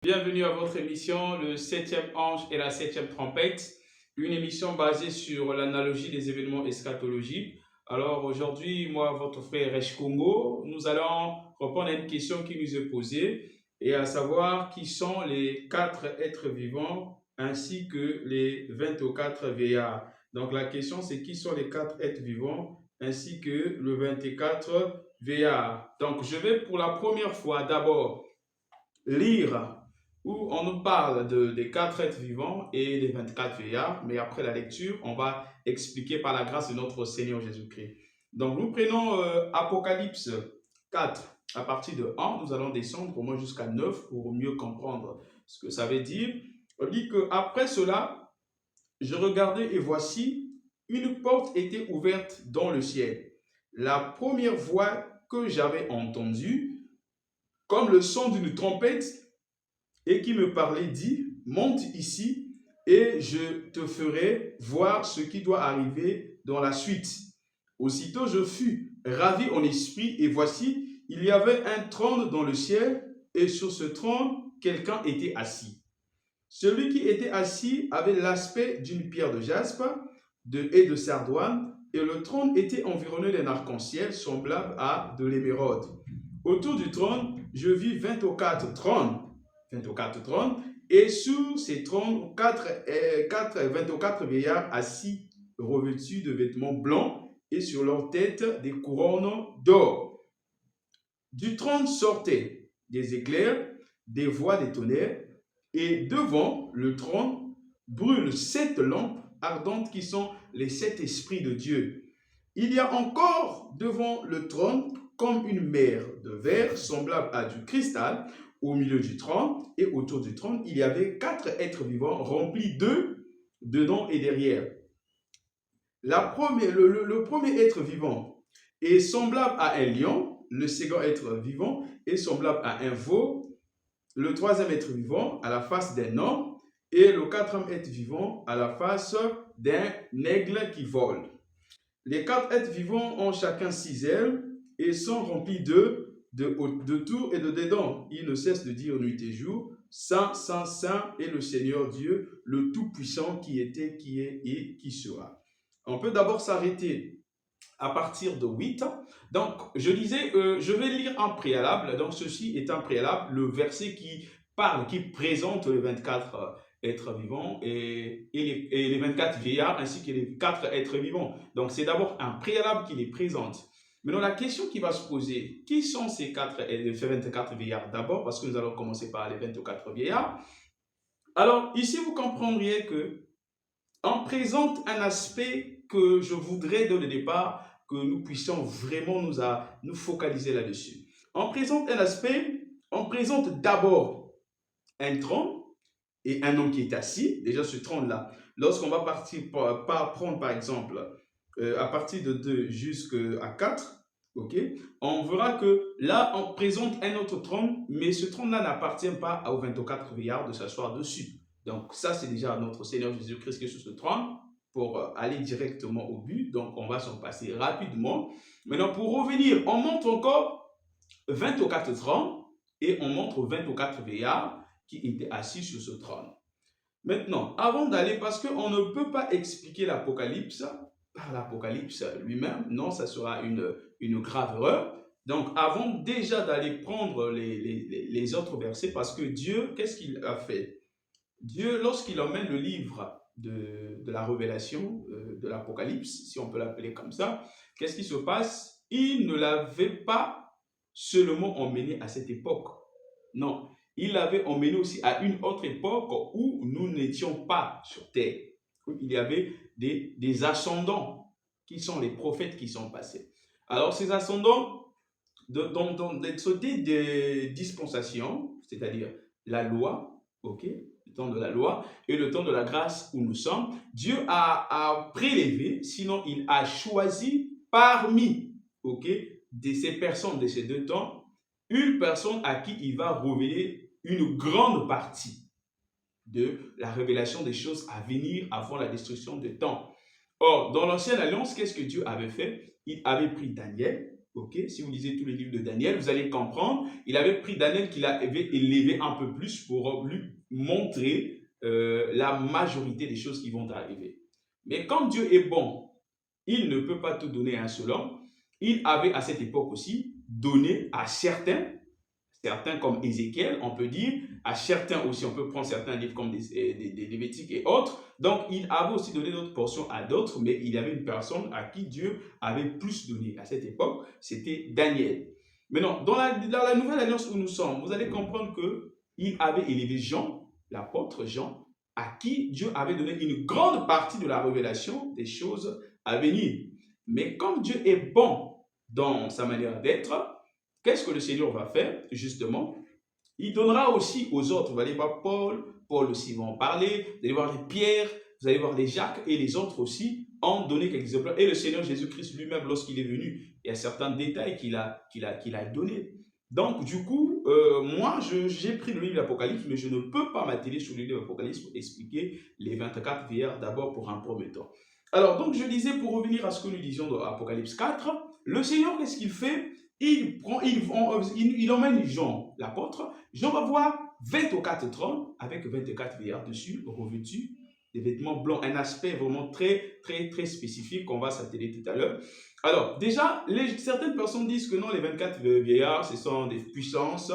Bienvenue à votre émission, le septième ange et la septième trompette, une émission basée sur l'analogie des événements eschatologiques. Alors aujourd'hui, moi, votre frère Resh Congo, nous allons répondre à une question qui nous est posée, et à savoir qui sont les quatre êtres vivants ainsi que les 24 veillards. Donc la question c'est qui sont les quatre êtres vivants ainsi que le 24 veillards. Donc je vais pour la première fois d'abord lire où on nous parle des quatre êtres vivants et des 24 veillards, mais après la lecture, on va expliquer par la grâce de notre Seigneur Jésus-Christ. Donc nous prenons Apocalypse 4, à partir de 1, nous allons descendre au moins jusqu'à 9 pour mieux comprendre ce que ça veut dire. On dit qu'après cela, je regardais et voici, une porte était ouverte dans le ciel. La première voix que j'avais entendue, comme le son d'une trompette, et qui me parlait, dit, monte ici et je te ferai voir ce qui doit arriver dans la suite. Aussitôt je fus ravi en esprit et voici, il y avait un trône dans le ciel et sur ce trône, quelqu'un était assis. Celui qui était assis avait l'aspect d'une pierre de jaspe et de sardoine et le trône était environné d'un arc-en-ciel semblable à de l'émeraude. Autour du trône, je vis 24 trônes, et sur ces trônes, 24 veillards assis, revêtus de vêtements blancs, et sur leurs têtes des couronnes d'or. Du trône sortaient des éclairs, des voix des tonnerres, et devant le trône brûlent 7 lampes ardentes qui sont les 7 esprits de Dieu. Il y a encore devant le trône comme une mer de verre semblable à du cristal au milieu du trône, et autour du trône, il y avait 4 êtres vivants remplis d'eux, dedans et derrière. Le premier être vivant est semblable à un lion, le second être vivant est semblable à un veau, le troisième être vivant à la face d'un homme, et le quatrième être vivant à la face d'un aigle qui vole. Les 4 êtres vivants ont chacun 6 ailes et sont remplis de tout et de dedans. Ils ne cessent de dire nuit et jour, Saint, Saint, Saint est le Seigneur Dieu, le Tout-Puissant qui était, qui est et qui sera. On peut d'abord s'arrêter à partir de 8. Donc, je disais, je vais lire un préalable. Donc, ceci est un préalable, le verset qui parle, qui présente les 24 êtres vivants et les 24 veillards ainsi que les 4 êtres vivants. Donc, c'est d'abord un préalable qui les présente. Maintenant, la question qui va se poser, qui sont ces 24 veillards d'abord, parce que nous allons commencer par les 24 veillards. Alors, ici, vous comprendriez que on présente un aspect que je voudrais dès le départ que nous puissions vraiment nous focaliser là-dessus. On présente un aspect, on présente d'abord un trône et un homme qui est assis. Déjà ce trône-là, lorsqu'on va prendre par exemple à partir de 2 jusqu'à 4, okay, on verra que là on présente un autre trône, mais ce trône-là n'appartient pas aux 24 veillards de s'asseoir dessus. Donc ça c'est déjà notre Seigneur Jésus-Christ qui est sur ce trône pour aller directement au but. Donc on va s'en passer rapidement. Maintenant pour revenir, on montre encore 24 trônes et on montre 24 veillards qui étaient assis sur ce trône. Maintenant, avant d'aller, parce qu'on ne peut pas expliquer l'Apocalypse par l'Apocalypse lui-même, non, ça sera une grave erreur. Donc, avant déjà d'aller prendre les autres versets, parce que Dieu, qu'est-ce qu'il a fait? Dieu, lorsqu'il emmène le livre de la révélation, de l'Apocalypse, si on peut l'appeler comme ça, qu'est-ce qui se passe? Il ne l'avait pas seulement emmené à cette époque. Non, il l'avait emmené aussi à une autre époque où nous n'étions pas sur terre. Il y avait des ascendants qui sont les prophètes qui sont passés. Alors ces ascendants, dans des dispensations, c'est-à-dire la loi, ok, le temps de la loi et le temps de la grâce où nous sommes, Dieu a prélevé, sinon il a choisi parmi, ok, de ces personnes de ces 2 temps, une personne à qui il va révéler une grande partie de la révélation des choses à venir avant la destruction des temps. Or, dans l'ancienne alliance, qu'est-ce que Dieu avait fait? Il avait pris Daniel, Ok, si vous lisez tous les livres de Daniel, vous allez comprendre. Il avait pris Daniel qu'il avait élevé un peu plus pour lui montrer la majorité des choses qui vont arriver. Mais comme Dieu est bon, il ne peut pas tout donner à un seul homme. Il avait à cette époque aussi donné à certains comme Ézéchiel, on peut dire, à certains aussi, on peut prendre certains livres comme des Lévitiques et autres. Donc, il avait aussi donné d'autres portions à d'autres, mais il y avait une personne à qui Dieu avait plus donné à cette époque, c'était Daniel. Maintenant, dans la nouvelle alliance où nous sommes, vous allez comprendre qu'il avait élevé Jean, l'apôtre Jean, à qui Dieu avait donné une grande partie de la révélation des choses à venir. Mais comme Dieu est bon dans sa manière d'être, qu'est-ce que le Seigneur va faire, justement? Il donnera aussi aux autres. Vous allez voir Paul aussi va en parler. Vous allez voir les Pierre, vous allez voir les Jacques et les autres aussi en donner quelques exemples. Et le Seigneur Jésus-Christ lui-même, lorsqu'il est venu, il y a certains détails qu'il a donnés. Donc, du coup, moi, j'ai pris le livre de l'Apocalypse, mais je ne peux pas m'atteler sur le livre de l'Apocalypse pour expliquer les 24 veillères d'abord pour un premier temps. Alors, donc, je disais, pour revenir à ce que nous disions dans Apocalypse 4, le Seigneur, qu'est-ce qu'il fait? Il emmène Jean, l'apôtre. Jean va voir 24 trônes avec 24 veillards dessus, revêtus des vêtements blancs. Un aspect vraiment très, très, très spécifique qu'on va s'atteler tout à l'heure. Alors, déjà, certaines personnes disent que non, les 24 vieillards, ce sont des puissances.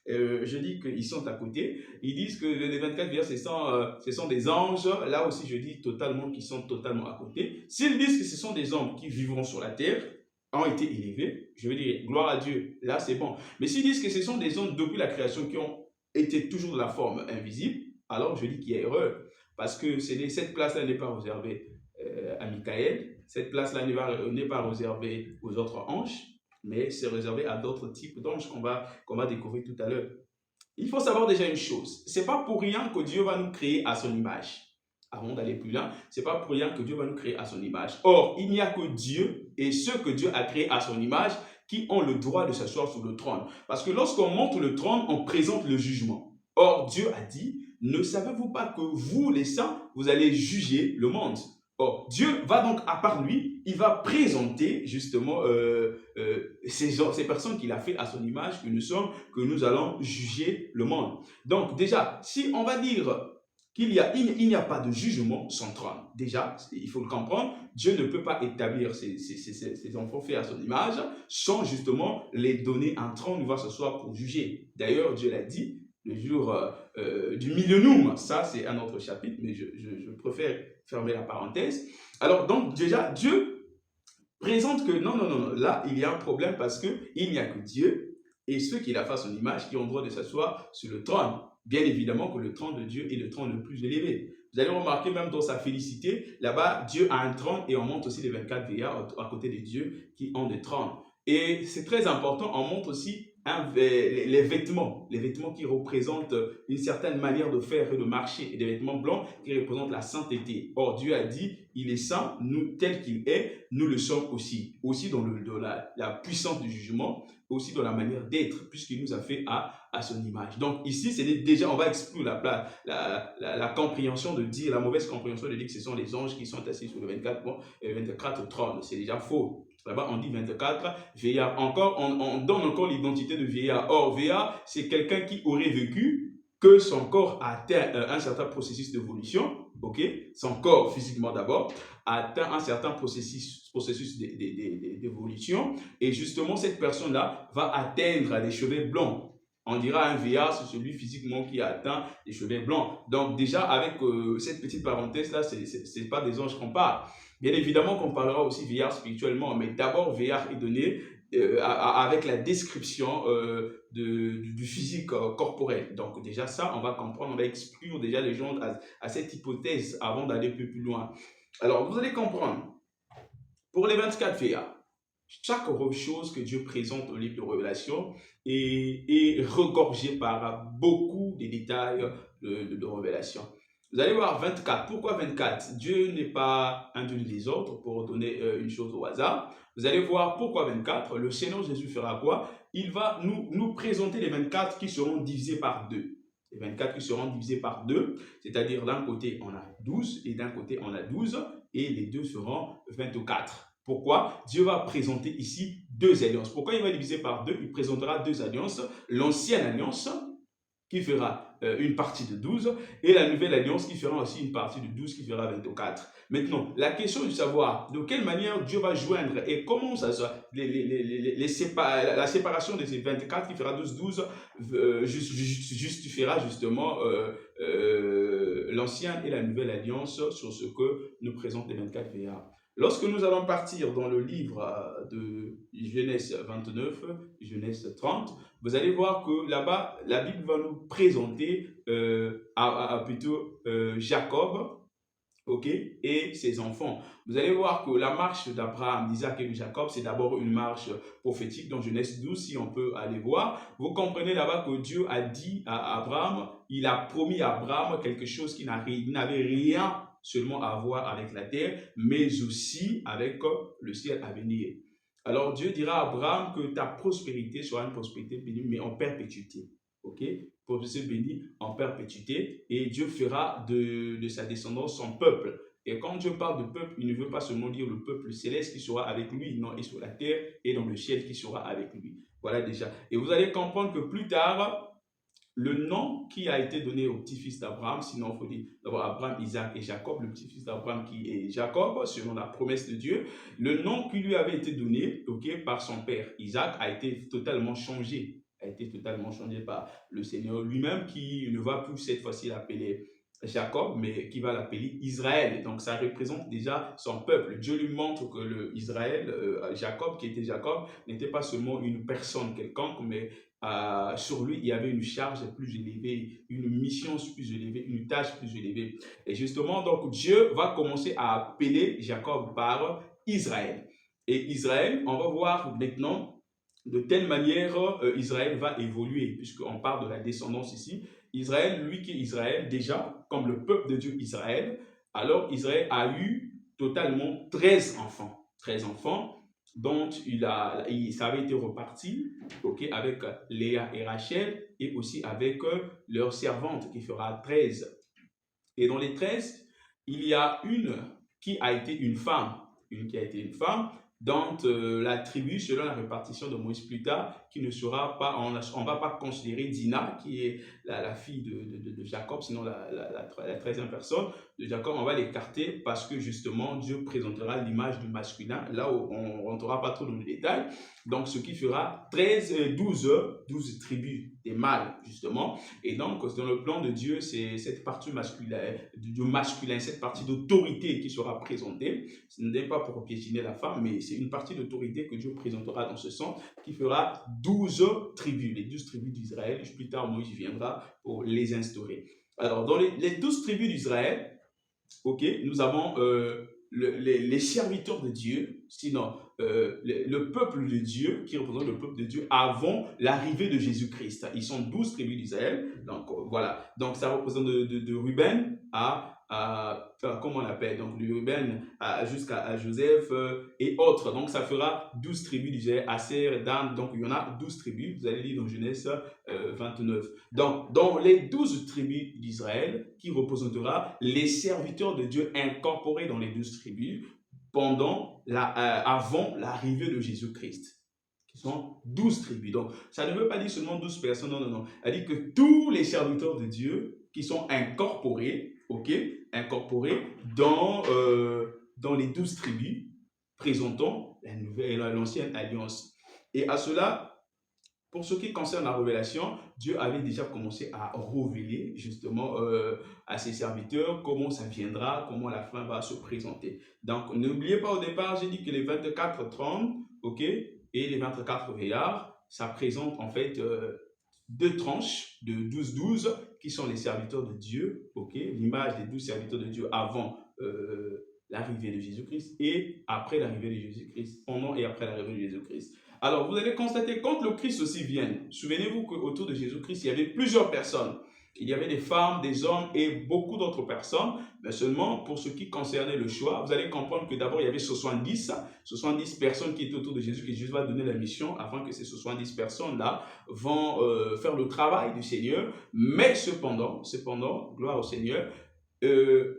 Je dis qu'ils sont à côté. Ils disent que les 24 vieillards, ce sont des anges. Là aussi, je dis totalement qu'ils sont totalement à côté. S'ils disent que ce sont des hommes qui vivront sur la terre, ont été élevés, je veux dire, gloire à Dieu, là c'est bon. Mais s'ils disent que ce sont des hommes depuis la création qui ont été toujours de la forme invisible, alors je dis qu'il y a erreur. Parce que cette place-là n'est pas réservée à Michael, cette place-là n'est pas réservée aux autres anges, mais c'est réservé à d'autres types d'anges qu'on va découvrir tout à l'heure. Il faut savoir déjà une chose, c'est pas pour rien que Dieu va nous créer à son image. Avant d'aller plus loin, c'est pas pour rien que Dieu va nous créer à son image. Or, il n'y a que Dieu et ceux que Dieu a créés à son image qui ont le droit de s'asseoir sur le trône. Parce que lorsqu'on monte le trône, on présente le jugement. Or, Dieu a dit, ne savez-vous pas que vous, les saints, vous allez juger le monde? Or, Dieu va donc, à part lui, il va présenter justement ces personnes qu'il a fait à son image, que nous allons juger le monde. Donc, déjà, si on va dire il n'y a pas de jugement sans trône. Déjà, il faut le comprendre, Dieu ne peut pas établir ses enfants faits à son image sans justement les donner un trône où il va s'asseoir pour juger. D'ailleurs, Dieu l'a dit, le jour du millénium, ça c'est un autre chapitre, mais je préfère fermer la parenthèse. Alors donc déjà, Dieu présente que non, là il y a un problème parce qu'il n'y a que Dieu et ceux qu'il a fait à son image qui ont le droit de s'asseoir sur le trône. Bien évidemment que le trône de Dieu est le trône le plus élevé. Vous allez remarquer même dans sa félicité, là-bas, Dieu a un trône et on montre aussi les 24 veillards à côté de Dieu qui ont des trônes. Et c'est très important, on montre aussi les vêtements qui représentent une certaine manière de faire et de marcher, et des vêtements blancs qui représentent la sainteté. Or, Dieu a dit, il est saint, nous, tel qu'il est, nous le sommes aussi. Aussi dans la puissance du jugement, aussi dans la manière d'être, puisqu'il nous a fait à son image. Donc ici, c'est déjà, on va exclure la compréhension de dire, la mauvaise compréhension de dire que ce sont les anges qui sont assis sur le 24 trônes. C'est déjà faux. Là-bas, on dit 24 vieillards. Encore, on donne encore l'identité de vieillard. Or, vieillard, c'est quelqu'un qui aurait vécu que son corps a atteint un certain processus d'évolution, ok? Son corps, physiquement d'abord, a atteint un certain processus d'évolution. Et justement, cette personne-là va atteindre des cheveux blancs. On dira un vieillard, c'est celui physiquement qui a atteint les cheveux blancs. Donc déjà, avec cette petite parenthèse-là, ce n'est pas des anges qu'on parle. Bien évidemment qu'on parlera aussi vieillard spirituellement, mais d'abord vieillard est donné avec la description du physique corporel. Donc déjà ça, on va comprendre, on va exclure déjà les gens à cette hypothèse avant d'aller un peu plus loin. Alors vous allez comprendre, pour les 24 vieillards, chaque chose que Dieu présente au livre de Révélation est regorgée par beaucoup de détails de révélation. Vous allez voir 24. Pourquoi 24? Dieu n'est pas un Dieu des autres pour donner une chose au hasard. Vous allez voir pourquoi 24. Le Seigneur Jésus fera quoi? Il va nous présenter les 24 qui seront divisés par 2. Les 24 qui seront divisés par 2, c'est-à-dire d'un côté on a 12 et d'un côté on a 12 et les deux seront 24. Pourquoi? Dieu va présenter ici deux alliances. Pourquoi il va diviser par deux? Il présentera deux alliances. L'ancienne alliance qui fera une partie de 12 et la nouvelle alliance qui fera aussi une partie de 12 qui fera 24. Maintenant, la question de savoir de quelle manière Dieu va joindre et comment ça la séparation de ces 24 qui fera 12 justifiera justement l'ancienne et la nouvelle alliance sur ce que nous présente les 24 VA. Lorsque nous allons partir dans le livre de Genèse 29, Genèse 30, vous allez voir que là-bas, la Bible va nous présenter plutôt Jacob, ok, et ses enfants. Vous allez voir que la marche d'Abraham, d'Isaac et de Jacob, c'est d'abord une marche prophétique dans Genèse 12, si on peut aller voir. Vous comprenez là-bas que Dieu a dit à Abraham, il a promis à Abraham quelque chose qui n'avait rien seulement à voir avec la terre, mais aussi avec le ciel à venir. Alors Dieu dira à Abraham que ta prospérité sera une prospérité bénie, mais en perpétuité. Ok? Prospérité bénie en perpétuité. Et Dieu fera de sa descendance son peuple. Et quand Dieu parle de peuple, il ne veut pas seulement dire le peuple céleste qui sera avec lui, non, et sur la terre et dans le ciel qui sera avec lui. Voilà déjà. Et vous allez comprendre que plus tard, le nom qui a été donné au petit-fils d'Abraham, sinon il faut dire d'abord Abraham, Isaac et Jacob, le petit-fils d'Abraham qui est Jacob, selon la promesse de Dieu, le nom qui lui avait été donné par son père Isaac a été totalement changé. A été totalement changé par le Seigneur lui-même qui ne va plus cette fois-ci l'appeler Jacob, mais qui va l'appeler Israël. Donc ça représente déjà son peuple. Dieu lui montre que Israël, Jacob, qui était Jacob, n'était pas seulement une personne quelconque, mais sur lui, il y avait une charge plus élevée, une mission plus élevée, une tâche plus élevée. Et justement, donc Dieu va commencer à appeler Jacob par Israël. Et Israël, on va voir maintenant de telle manière Israël va évoluer, puisqu'on parle de la descendance ici. Israël, lui qui est Israël, déjà, comme le peuple de Dieu Israël, alors Israël a eu totalement 13 enfants. 13 enfants dont ça avait été reparti avec Léa et Rachel et aussi avec leur servante qui fera 13. Et dans les 13, il y a une qui a été une femme. Une qui a été une femme dans la tribu, selon la répartition de Moïse plus tard, qui ne sera pas, on ne va pas considérer Dina, qui est la fille de Jacob, sinon la 13e personne de Jacob, on va l'écarter parce que justement Dieu présentera l'image du masculin, là où on ne rentrera pas trop dans les détails. Donc ce qui fera 12 tribus des mâles, justement. Et donc dans le plan de Dieu, c'est cette partie masculin, cette partie d'autorité qui sera présentée. Ce n'est pas pour piétiner la femme, mais c'est une partie d'autorité que Dieu présentera dans ce sens, qui fera 12 tribus, les 12 tribus d'Israël. Plus tard, Moïse viendra pour les instaurer. Alors, dans les 12 tribus d'Israël, nous avons les serviteurs de Dieu, sinon le peuple de Dieu, qui représente le peuple de Dieu avant l'arrivée de Jésus-Christ. Ils sont 12 tribus d'Israël. Donc, voilà. Donc, ça représente de Ruben comment on l'appelle, donc de Ruben jusqu'à Joseph et autres. Donc ça fera 12 tribus d'Israël, Aser, Dan, donc il y en a 12 tribus, vous allez lire dans Genèse 29. Donc dans les 12 tribus d'Israël, qui représentera les serviteurs de Dieu incorporés dans les 12 tribus avant l'arrivée de Jésus-Christ, qui sont 12 tribus. Donc ça ne veut pas dire seulement 12 personnes, non. Ça dit que tous les serviteurs de Dieu qui sont incorporés, incorporés dans les 12 tribus, présentant la nouvelle et l'ancienne alliance. Et à cela, pour ce qui concerne la révélation, Dieu avait déjà commencé à révéler justement à ses serviteurs comment ça viendra, comment la fin va se présenter. Donc, n'oubliez pas au départ, j'ai dit que les 24 trônes, et les 24 veillards, ça présente en fait deux tranches de 12-12 qui sont les serviteurs de Dieu, l'image des 12 serviteurs de Dieu avant l'arrivée de Jésus-Christ et après l'arrivée de Jésus-Christ, pendant et après l'arrivée de Jésus-Christ. Alors, vous allez constater, quand le Christ aussi vient, souvenez-vous qu'autour de Jésus-Christ, il y avait plusieurs personnes. Il y avait des femmes, des hommes et beaucoup d'autres personnes, mais seulement pour ce qui concernait le choix, vous allez comprendre que d'abord il y avait 70 personnes qui étaient autour de Jésus, que Jésus va donner la mission afin que ces 70 personnes-là vont faire le travail du Seigneur. Mais cependant, gloire au Seigneur,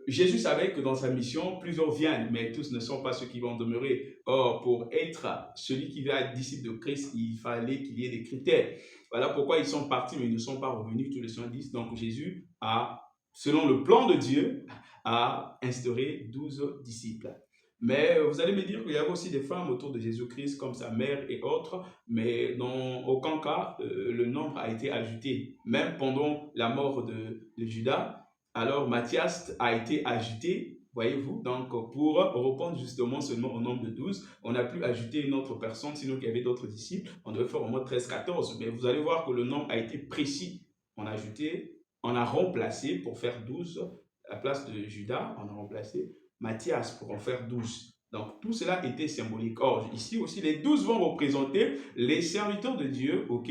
Jésus savait que dans sa mission, plusieurs viennent, mais tous ne sont pas ceux qui vont demeurer. Or, pour être celui qui va être disciple de Christ, il fallait qu'il y ait des critères. Voilà pourquoi ils sont partis, mais ils ne sont pas revenus, tous les 110. Donc, Jésus a, selon le plan de Dieu, a instauré 12 disciples. Mais vous allez me dire qu'il y avait aussi des femmes autour de Jésus-Christ, comme sa mère et autres, mais dans aucun cas, le nombre a été ajouté. Même pendant la mort de Judas, alors Matthias a été ajouté, voyez-vous, donc pour répondre justement seulement au nombre de 12, on n'a plus ajouté une autre personne, sinon qu'il y avait d'autres disciples, on devait faire au moins 13-14, mais vous allez voir que le nombre a été précis. On a ajouté, on a remplacé pour faire 12, à la place de Judas, on a remplacé Matthias pour en faire 12. Donc tout cela était symbolique. Or, ici aussi, les 12 vont représenter les serviteurs de Dieu, ok,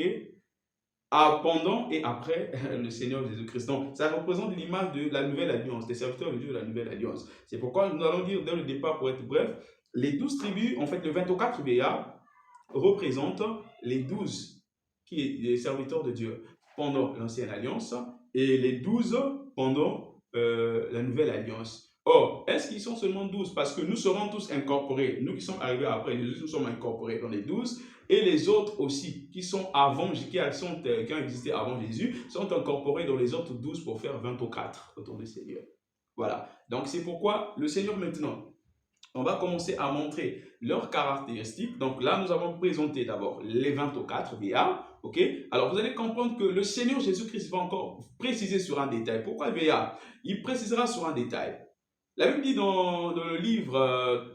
pendant et après le Seigneur Jésus-Christ. Donc, ça représente l'image de la nouvelle alliance, des serviteurs de Dieu de la nouvelle alliance. C'est pourquoi nous allons dire dès le départ, pour être bref, les 12 tribus, en fait, le 24 VA représente les 12 les serviteurs de Dieu pendant l'ancienne alliance et les 12 pendant la nouvelle alliance. Or, est-ce qu'ils sont seulement 12? Parce que nous serons tous incorporés. Nous qui sommes arrivés après Jésus, nous sommes incorporés dans les 12. Et les autres aussi, qui sont avant, qui ont existé avant Jésus, sont incorporés dans les autres 12 pour faire 24 autour du Seigneur. Voilà. Donc, c'est pourquoi le Seigneur maintenant, on va commencer à montrer leurs caractéristiques. Donc là, nous avons présenté d'abord les 24 VA. Ok? Alors, vous allez comprendre que le Seigneur Jésus-Christ va encore préciser sur un détail. Pourquoi VA? Il précisera sur un détail. La Bible dit dans le livre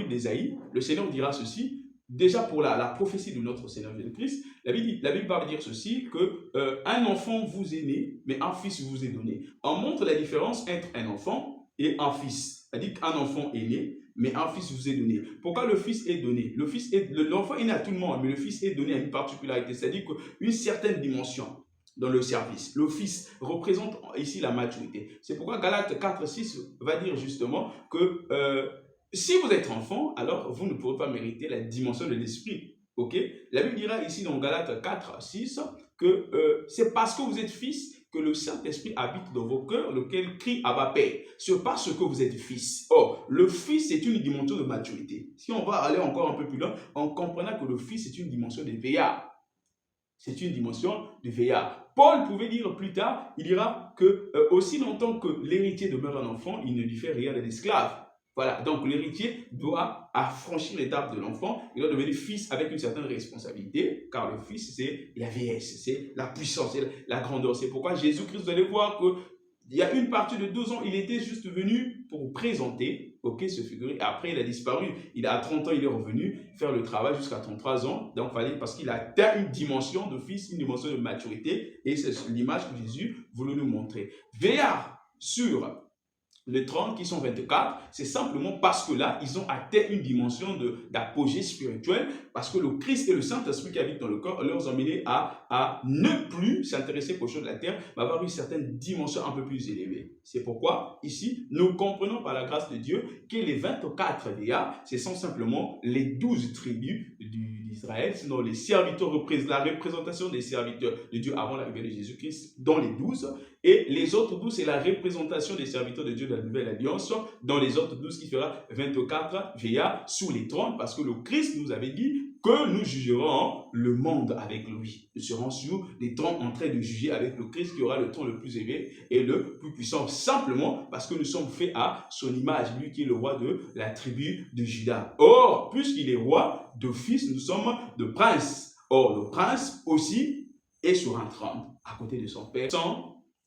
d'Ésaïe, le Seigneur dira ceci. Déjà pour la prophétie de notre Seigneur Jésus-Christ, la Bible va dire ceci, qu'un enfant vous est né, mais un fils vous est donné. On montre la différence entre un enfant et un fils. C'est-à-dire qu'un enfant est né, mais un fils vous est donné. Pourquoi le fils est donné? L'enfant est né à tout le monde, mais le fils est donné à une particularité, c'est-à-dire qu'une certaine dimension dans le service. Le fils représente ici la maturité. C'est pourquoi Galates 4:6 va dire justement que si vous êtes enfant, alors vous ne pourrez pas mériter la dimension de l'esprit. Ok? La Bible dira ici dans Galates 4:6 que c'est parce que vous êtes fils que le Saint-Esprit habite dans vos cœurs, lequel crie Abba Père. C'est parce que vous êtes fils. Or, le fils est une dimension de maturité. Si on va aller encore un peu plus loin, on comprendra que le fils est une dimension de veillard. C'est une dimension de veillard. Paul pouvait dire plus tard, il dira que aussi longtemps que l'héritier demeure un enfant, il ne lui fait rien de l'esclave. Voilà, donc l'héritier doit affranchir l'étape de l'enfant, il doit devenir fils avec une certaine responsabilité, car le fils, c'est la vieillesse, c'est la puissance, c'est la grandeur. C'est pourquoi Jésus-Christ, vous allez voir qu'il y a une partie de 12 ans, il était juste venu pour présenter, ok, se figurer, et après il a disparu. À 30 ans, il est revenu faire le travail jusqu'à 33 ans, donc parce qu'il a atteint une dimension de fils, une dimension de maturité, et c'est l'image que Jésus voulait nous montrer. Veillard sur les 30 qui sont 24, c'est simplement parce que là, ils ont atteint une dimension d'apogée spirituelle, parce que le Christ et le Saint-Esprit qui habitent dans le corps leur ont amené à ne plus s'intéresser aux choses de la terre, mais avoir une certaine dimension un peu plus élevée. C'est pourquoi, ici, nous comprenons par la grâce de Dieu que les 24 VA, ce sont simplement les 12 tribus d'Israël, sinon les serviteurs la représentation des serviteurs de Dieu avant l'arrivée de Jésus-Christ dans les 12, et les autres 12, c'est la représentation des serviteurs de Dieu de la nouvelle alliance dans les autres 12 qui fera 24 VA sous les 30, parce que le Christ nous avait dit que nous jugerons le monde avec lui. Nous serons sur les trônes en train de juger avec le Christ qui aura le trône le plus élevé et le plus puissant, simplement parce que nous sommes faits à son image, lui qui est le roi de la tribu de Juda. Or, puisqu'il est roi de fils, nous sommes de princes. Or, le prince aussi est sur un trône à côté de son père.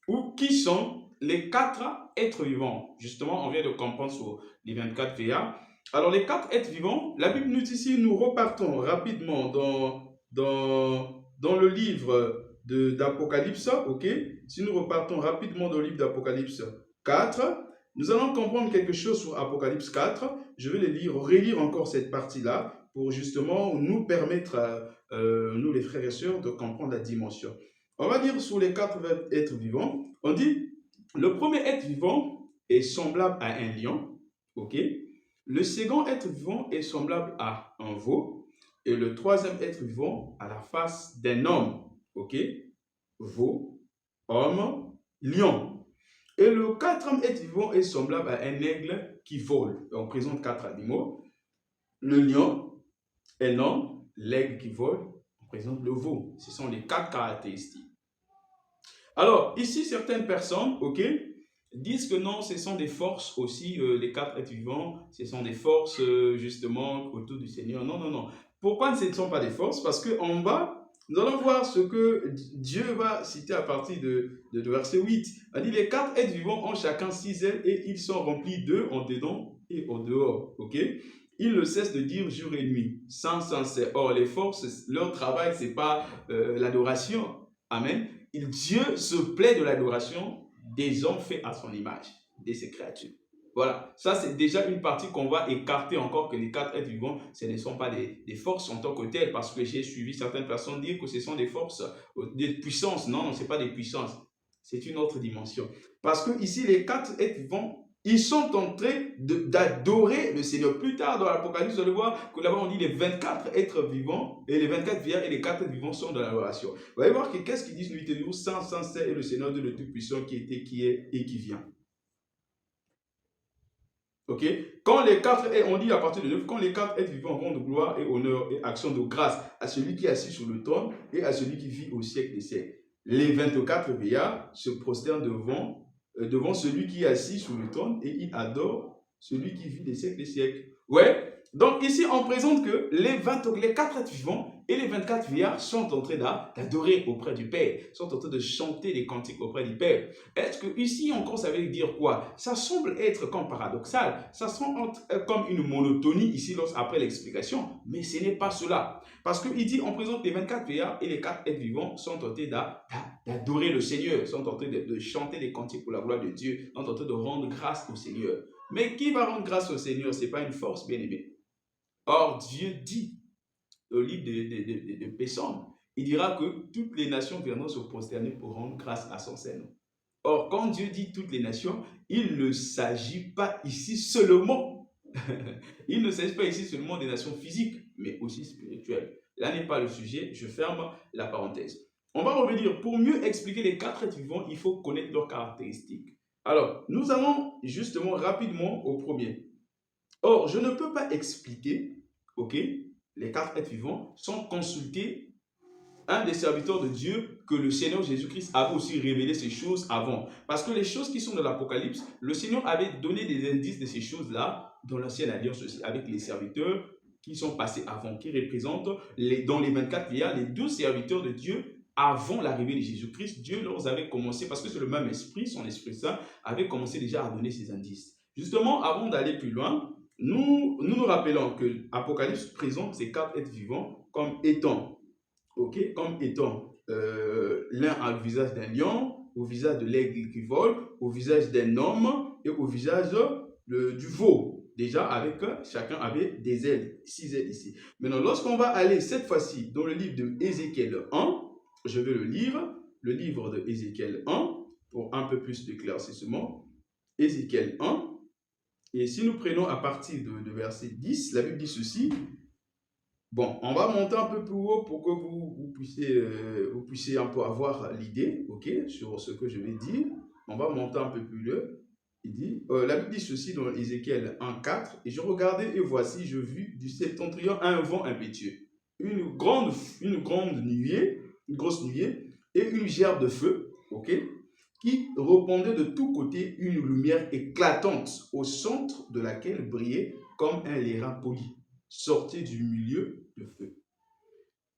Ou qui sont les 4 êtres vivants. Justement, on vient de comprendre sur les 24 VA. Alors, les 4 êtres vivants, la Bible nous dit ici, nous repartons rapidement dans le livre d'Apocalypse, ok? Si nous repartons rapidement dans le livre d'Apocalypse 4, nous allons comprendre quelque chose sur Apocalypse 4. Je vais relire encore cette partie-là pour justement nous permettre, nous les frères et sœurs, de comprendre la dimension. On va dire sur les 4 êtres vivants, on dit, le premier être vivant est semblable à un lion, ok? Le second être vivant est semblable à un veau, et le troisième être vivant à la face d'un homme, ok? Veau, homme, lion. Et le quatrième être vivant est semblable à un aigle qui vole. On présente 4 animaux. Le lion est l'homme, l'aigle qui vole, on présente le veau. Ce sont les 4 caractéristiques. Alors, ici, certaines personnes, ok, disent que non, ce sont des forces aussi, les 4 êtres vivants, ce sont des forces justement autour du Seigneur. Non, non, non. Pourquoi ce ne sont pas des forces? Parce qu'en bas, nous allons voir ce que Dieu va citer à partir de verset 8. Il dit, les 4 êtres vivants ont chacun 6 ailes et ils sont remplis d'eux en dedans et en dehors. Ok? Ils ne cessent de dire jour et nuit, sans cesse. Or, les forces, leur travail, ce n'est pas l'adoration. Amen. Dieu se plaît de l'adoration des hommes faits à son image, de ses créatures. Voilà, ça c'est déjà une partie qu'on va écarter encore, que les 4 êtres vivants, ce ne sont pas des forces en tant que telles, parce que j'ai suivi certaines personnes dire que ce sont des forces, des puissances. Non, non, ce n'est pas des puissances, c'est une autre dimension. Parce que ici, les 4 êtres vivants, ils sont en train d'adorer le Seigneur. Plus tard dans l'Apocalypse, vous allez voir que là-bas on dit les 24 êtres vivants, et les 24 vieillards et les 4 êtres vivants sont dans l'adoration. Vous allez voir que qu'est-ce qu'ils disent nuit et jour, sans cesse est le Seigneur Dieu le Tout-Puissant qui était, qui est et qui vient. Ok? Quand les 4, on dit à partir de 9, quand les 4 êtres vivants rendent gloire et honneur et action de grâce à celui qui est assis sur le trône et à celui qui vit au siècle des siècles. Les 24 vieillards se prosternent devant celui qui est assis sur le trône et il adore celui qui vit des siècles des siècles. Ouais. Donc ici, on présente que les 4 êtres vivants et les 24 vieillards sont en train d'adorer auprès du Père, sont en train de chanter des cantiques auprès du Père. Est-ce que ici encore ça veut dire quoi? Ça semble être comme paradoxal, ça semble comme une monotonie ici après l'explication, mais ce n'est pas cela. Parce qu'il dit, on présente les 24 vieillards et les 4 êtres vivants sont en train d'adorer le Seigneur, sont en train de chanter des cantiques pour la gloire de Dieu, sont en train de rendre grâce au Seigneur. Mais qui va rendre grâce au Seigneur? Ce n'est pas une force, bien aimé. Or, Dieu dit, au livre de Psaume, il dira que toutes les nations viendront se prosterner pour rendre grâce à son Seigneur. Or, quand Dieu dit toutes les nations, il ne s'agit pas ici seulement, il ne s'agit pas ici seulement des nations physiques, mais aussi spirituelles. Là n'est pas le sujet, je ferme la parenthèse. On va revenir, pour mieux expliquer les 4 êtres vivants, il faut connaître leurs caractéristiques. Alors, nous allons justement rapidement au premier. Or, je ne peux pas expliquer, ok, les 4 êtres vivants sans consulter un des serviteurs de Dieu que le Seigneur Jésus-Christ avait aussi révélé ces choses avant. Parce que les choses qui sont dans l'Apocalypse, le Seigneur avait donné des indices de ces choses-là dans l'Ancienne Alliance aussi, avec les serviteurs qui sont passés avant, qui représentent dans les 24 vieillards, les 2 serviteurs de Dieu avant l'arrivée de Jésus-Christ. Dieu leur avait commencé, parce que c'est le même esprit, son Esprit Saint, avait commencé déjà à donner ces indices. Justement, avant d'aller plus loin, nous rappelons que l'Apocalypse présente ces 4 êtres vivants comme étant, ok, comme étant l'un a le visage d'un lion, au visage de l'aigle qui vole, au visage d'un homme et au visage du veau. Déjà, avec chacun avait des ailes, 6 ailes ici. Maintenant, lorsqu'on va aller cette fois-ci dans le livre de Ézéchiel 1, je vais le livre de Ézéchiel 1, pour un peu plus d'éclaircissement. Ézéchiel 1. Et si nous prenons à partir de verset 10, la Bible dit ceci. Bon, on va monter un peu plus haut pour que vous puissiez un peu avoir l'idée, ok, sur ce que je vais dire. On va monter un peu plus haut. Il dit, la Bible dit ceci dans Ézéchiel 1,4. Et je regardais et voici, je vis du septentrion un vent impétueux, une grosse nuée et une gerbe de feu, ok, qui répandait de tous côtés une lumière éclatante, au centre de laquelle brillait comme un l'airain poli, sortait du milieu de feu.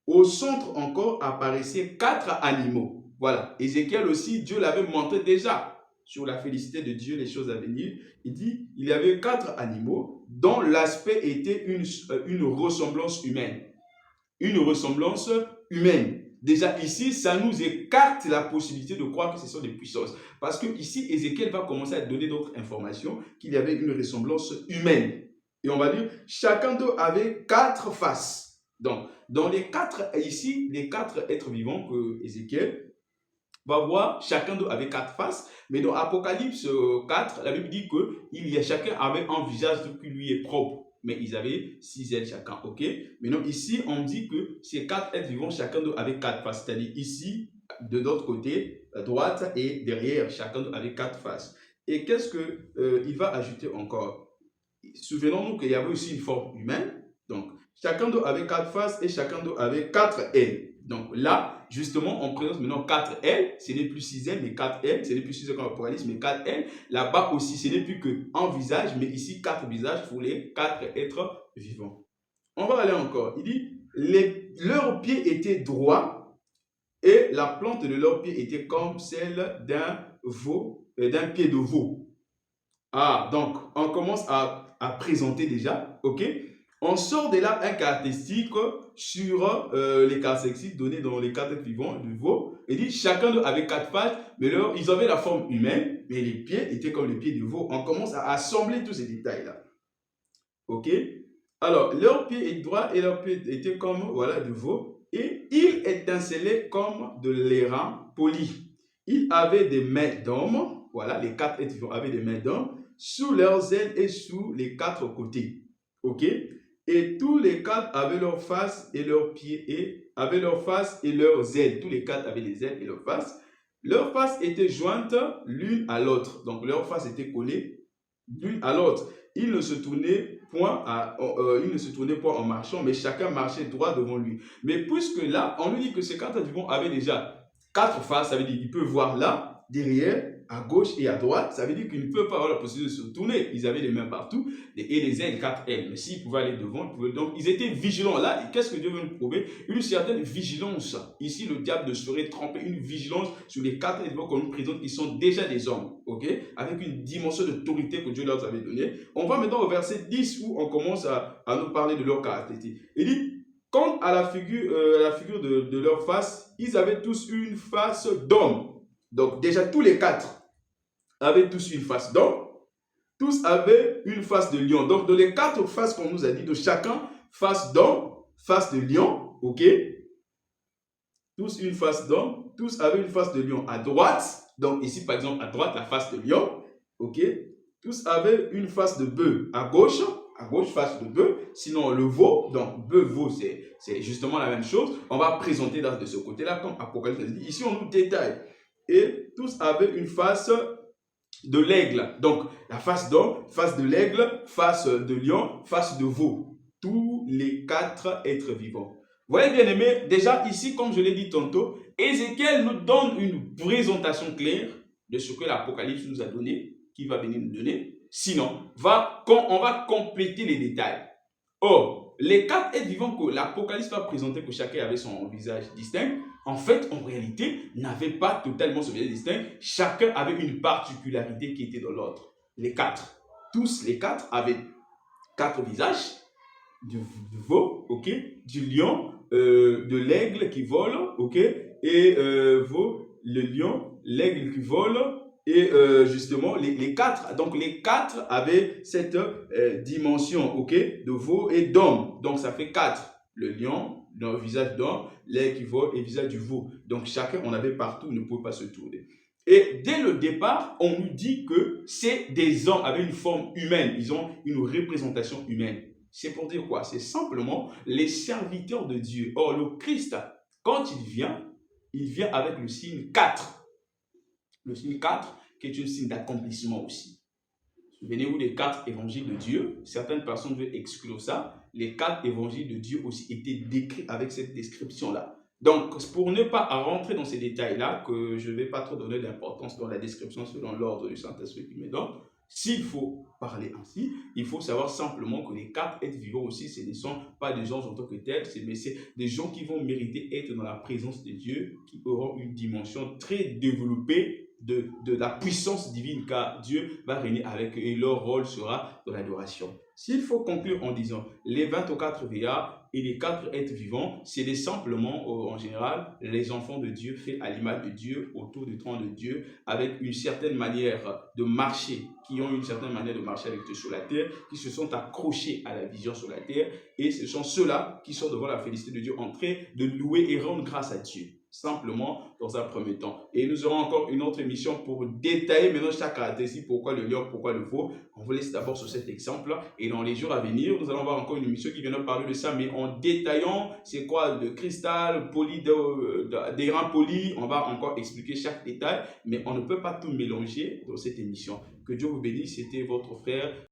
Au centre encore apparaissaient 4 animaux. Voilà, Ézéchiel aussi, Dieu l'avait montré déjà sur la félicité de Dieu, les choses à venir. Il dit, il y avait 4 animaux dont l'aspect était une ressemblance humaine. Une ressemblance humaine. Déjà ici, ça nous écarte la possibilité de croire que ce sont des puissances. Parce que ici, Ézéchiel va commencer à donner d'autres informations, qu'il y avait une ressemblance humaine. Et on va dire, chacun d'eux avait 4 faces. Donc, dans les 4, ici, les 4 êtres vivants que Ézéchiel va voir, chacun d'eux avait 4 faces. Mais dans Apocalypse 4, la Bible dit que chacun avait un visage qui lui est propre. Mais ils avaient 6 ailes chacun, ok? Maintenant, ici, on dit que ces 4 êtres vivants, chacun d'eux avait 4 faces. C'est-à-dire ici, de l'autre côté, à droite et derrière, chacun avec 4 faces. Et qu'est-ce qu'il va ajouter encore? Souvenons-nous qu'il y avait aussi une forme humaine. Donc, chacun d'eux avait 4 faces et chacun d'eux avait 4 ailes. Donc là, justement, on présente maintenant 4 ailes. Ce n'est plus 6 ailes, mais 4 ailes. Ce n'est plus 6 ailes comme l'Apocalypse, mais 4 ailes. Là-bas aussi, ce n'est plus qu'un visage, mais ici, 4 visages pour les 4 êtres vivants. On va aller encore. Il dit, leurs pieds étaient droits et la plante de leurs pieds était comme celle d'un veau, d'un pied de veau. Ah, donc, on commence à présenter déjà, ok? On sort de là un caractéristique sur les caractéristiques données dans les 4 êtres vivants du veau. Il dit, chacun d'eux avait 4 pattes, mais ils avaient la forme humaine, mais les pieds étaient comme les pieds du veau. On commence à assembler tous ces détails-là. Ok? Alors, leurs pieds étaient droits et leurs pieds étaient comme, voilà, du veau. Et ils étincelaient comme de l'airain poli. Ils avaient des mains d'homme. Voilà, les 4 êtres vivants avaient des mains d'homme sous leurs ailes et sous les 4 côtés. Ok? Et tous les 4 avaient leur face et leurs pieds et avaient leur face et leurs ailes. Tous les 4 avaient les ailes et leurs faces. Leurs faces étaient jointes l'une à l'autre. Donc, leurs faces étaient collées l'une à l'autre. Ils ne se tournaient point en marchant, mais chacun marchait droit devant lui. Mais puisque là, on nous dit que ces 4 êtres vivants avaient déjà 4 faces, ça veut dire qu'ils peuvent voir là, derrière, à gauche et à droite, ça veut dire qu'ils ne peuvent pas avoir la possibilité de se tourner. Ils avaient les mains partout et les ailes, 4 ailes. Mais s'ils pouvaient aller devant, ils pouvaient. Donc, ils étaient vigilants. Là, qu'est-ce que Dieu veut nous prouver? Une certaine vigilance. Ici, le diable ne saurait tromper, une vigilance sur les 4 éléments qu'on nous présente qui sont déjà des hommes, ok? Avec une dimension d'autorité que Dieu leur avait donnée. On va maintenant au verset 10 où on commence à nous parler de leurs caractéristiques. Il dit, quant à la figure de leur face, ils avaient tous une face d'homme. Donc, déjà, tous les 4 avaient tous une face d'homme, tous avaient une face de lion. Donc, dans les 4 faces qu'on nous a dit, de chacun, face d'homme, face de lion, ok? Tous une face d'homme, tous avaient une face de lion à droite. Donc, ici, par exemple, à droite, la face de lion, ok? Tous avaient une face de bœuf à gauche, face de bœuf. Sinon, le veau, donc bœuf, veau, c'est justement la même chose. On va présenter de ce côté-là, comme Apocalypse dit. Ici, on nous détaille. Et tous avaient une face de l'aigle. Donc, la face d'homme, face de l'aigle, face de lion, face de veau. Tous les 4 êtres vivants. Vous voyez, bien aimé, déjà ici, comme je l'ai dit tantôt, Ézéchiel nous donne une présentation claire de ce que l'Apocalypse nous a donné, qui va venir nous donner. Sinon, on va compléter les détails. Or, les 4 êtres vivants que l'Apocalypse va présenter, que chacun avait son visage distinct, en fait, en réalité, n'avaient pas totalement ce visage distinct. Chacun avait une particularité qui était dans l'autre. Les 4. Tous les 4 avaient 4 visages. Du veau, ok, du lion, de l'aigle qui vole, ok, et veau, le lion, l'aigle qui vole, et justement les 4. Donc les 4 avaient cette dimension, ok, de veau et d'homme. Donc ça fait 4. Le lion, le visage d'homme, l'aigle qui vole et le visage du veau. Donc chacun, on avait partout, ne pouvait pas se tourner. Et dès le départ, on nous dit que c'est des hommes avec une forme humaine. Ils ont une représentation humaine. C'est pour dire quoi? C'est simplement les serviteurs de Dieu. Or, le Christ, quand il vient avec le signe 4. Le signe 4, qui est un signe d'accomplissement aussi. Souvenez-vous des 4 évangiles de Dieu. Certaines personnes veulent exclure ça. Les 4 évangiles de Dieu aussi étaient décrits avec cette description-là. Donc, pour ne pas rentrer dans ces détails-là, que je ne vais pas trop donner d'importance dans la description selon l'ordre du Saint-Esprit qui me donne, s'il faut parler ainsi, il faut savoir simplement que les 4 êtres vivants aussi, ce ne sont pas des gens en tant que tels, mais c'est des gens qui vont mériter être dans la présence de Dieu, qui auront une dimension très développée de la puissance divine, car Dieu va régner avec eux et leur rôle sera dans l'adoration. S'il faut conclure en disant les 24 veillards et les 4 êtres vivants, c'est simplement, en général, les enfants de Dieu faits à l'image de Dieu, autour du trône de Dieu, avec une certaine manière de marcher, qui ont une certaine manière de marcher avec Dieu sur la terre, qui se sont accrochés à la vision sur la terre, et ce sont ceux-là qui sont devant la félicité de Dieu en train de louer et rendre grâce à Dieu. simplement dans un premier temps. Et nous aurons encore une autre émission pour détailler maintenant chaque caractéristique, pourquoi le lion, pourquoi le veau. On vous laisse d'abord sur cet exemple-là. Et dans les jours à venir, nous allons voir encore une émission qui viendra parler de ça, mais en détaillant c'est quoi de cristal, poli, d'airain poli. On va encore expliquer chaque détail, mais on ne peut pas tout mélanger dans cette émission. Que Dieu vous bénisse. C'était votre frère